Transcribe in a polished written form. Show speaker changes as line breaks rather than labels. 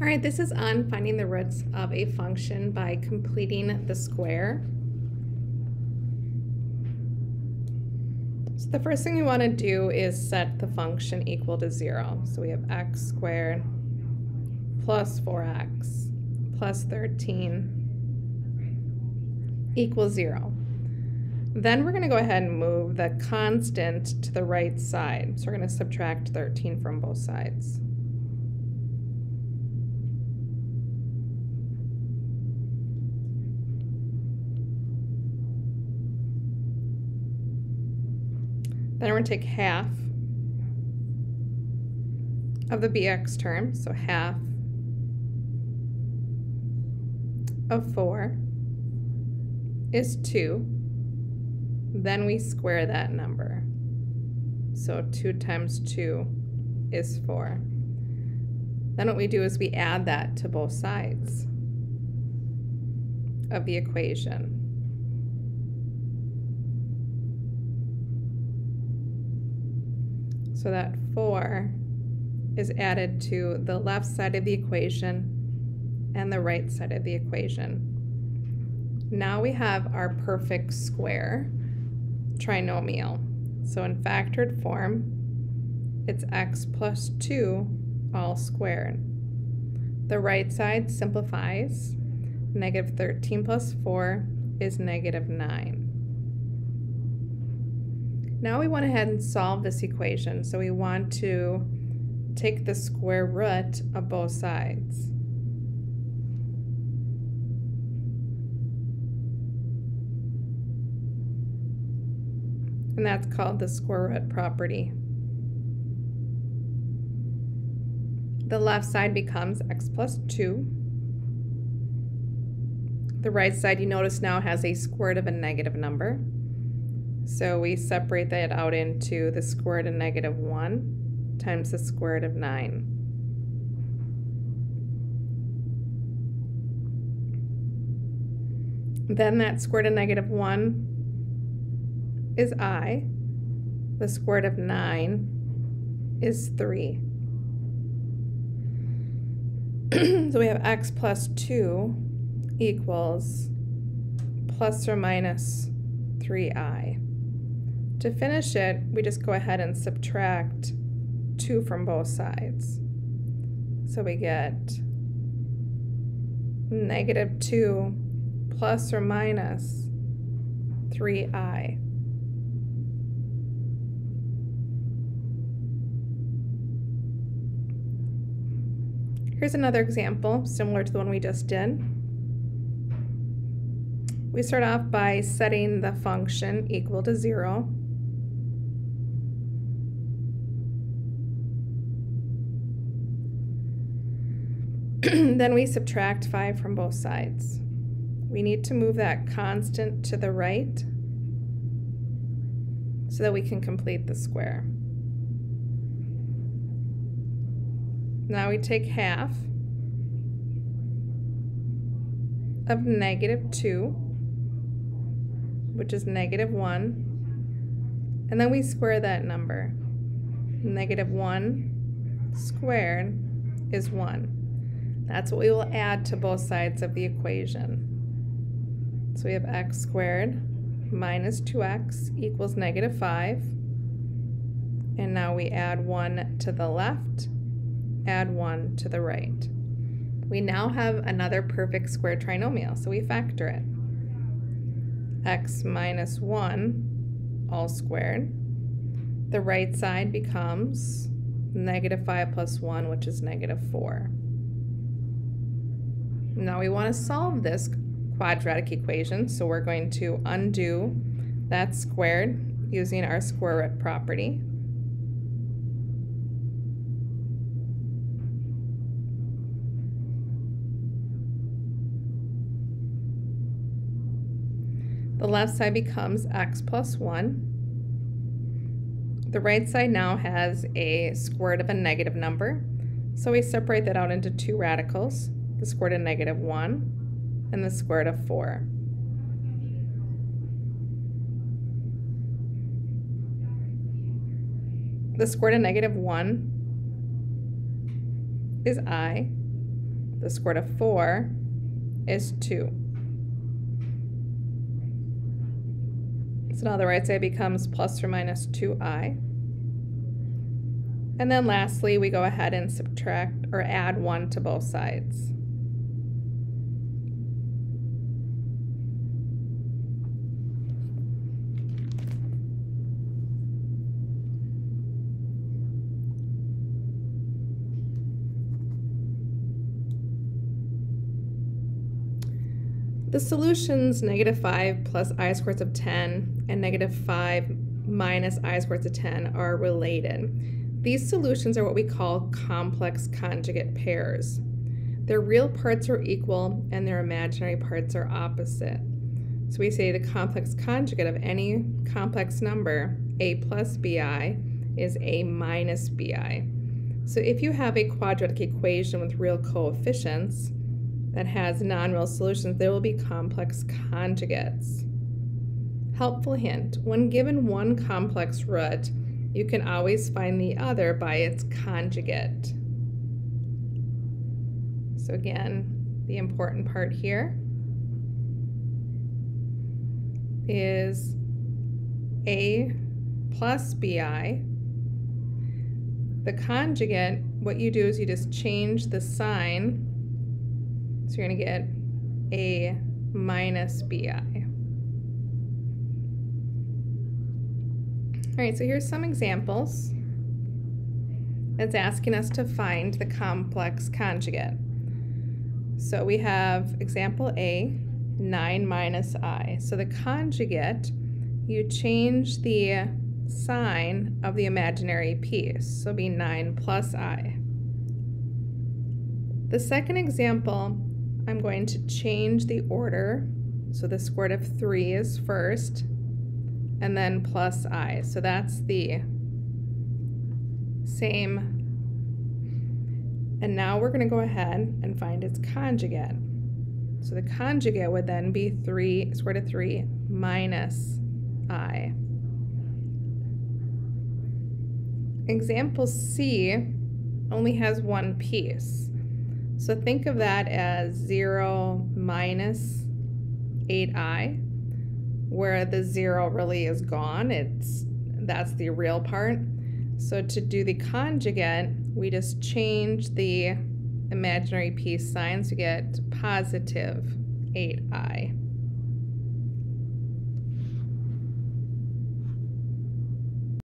All right, this is on finding the roots of a function by completing the square. So the first thing we want to do is set the function equal to 0. So we have x squared plus 4x plus 13 equals 0. Then we're going to go ahead and move the constant to the right side. So we're going to subtract 13 from both sides. Then we're going to take half of the bx term, so half of 4 is 2. Then we square that number. So 2 times 2 is 4. Then what we do is we add that to both sides of the equation. So that 4 is added to the left side of the equation and the right side of the equation. Now we have our perfect square trinomial. So in factored form, it's x plus 2 all squared. The right side simplifies. Negative 13 plus 4 is negative 9. Now we went ahead and solve this equation. So we want to take the square root of both sides. And that's called the square root property. The left side becomes x plus 2. The right side, you notice, now has a square root of a negative number. So we separate that out into the square root of negative 1 times the square root of 9. Then that square root of negative 1 is I. The square root of 9 is 3. So we have x plus 2 equals plus or minus 3i. To finish it, we just go ahead and subtract 2 from both sides. So we get negative 2 plus or minus 3i. Here's another example similar to the one we just did. We start off by setting the function equal to 0. Then we subtract 5 from both sides. We need to move that constant to the right so that we can complete the square. Now we take half of negative 2, which is negative 1, and then we square that number. Negative 1 squared is 1. That's what we will add to both sides of the equation. So we have x squared minus 2x equals negative 5. And now we add 1 to the left, add 1 to the right. We now have another perfect square trinomial, so we factor it. X minus 1 all squared. The right side becomes negative 5 plus 1, which is negative 4. Now we want to solve this quadratic equation, so we're going to undo that squared using our square root property. The left side becomes x plus 1. The right side now has a square root of a negative number, so we separate that out into 2 radicals, the square root of negative 1 and the square root of 4. The square root of negative 1 is I. The square root of 4 is 2. So in other words, it becomes plus or minus 2i. And then lastly, we go ahead and subtract or add 1 to both sides. The solutions -5 plus I squared of 10 and -5 minus I squared of 10 are related. These solutions are what we call complex conjugate pairs. Their real parts are equal and their imaginary parts are opposite. So we say the complex conjugate of any complex number, a plus bi, is a minus bi. So if you have a quadratic equation with real coefficients that has non-real solutions, there will be complex conjugates. Helpful hint, when given one complex root, you can always find the other by its conjugate. So again, the important part here is a plus bi. The conjugate, what you do is you just change the sign. So you're going to get a minus bi. All right, so here's some examples. It's asking us to find the complex conjugate. So we have example A, 9 minus I. So the conjugate, you change the sign of the imaginary piece. So it'll be 9 plus I. The second example, I'm going to change the order. So the square root of 3 is first, and then plus I. So that's the same. And now we're going to go ahead and find its conjugate. So the conjugate would then be 3, square root of 3 minus I. Example C only has one piece. So think of that as 0 minus 8i, where the 0 really is gone. That's the real part. So to do the conjugate, we just change the imaginary piece sign to get positive 8i.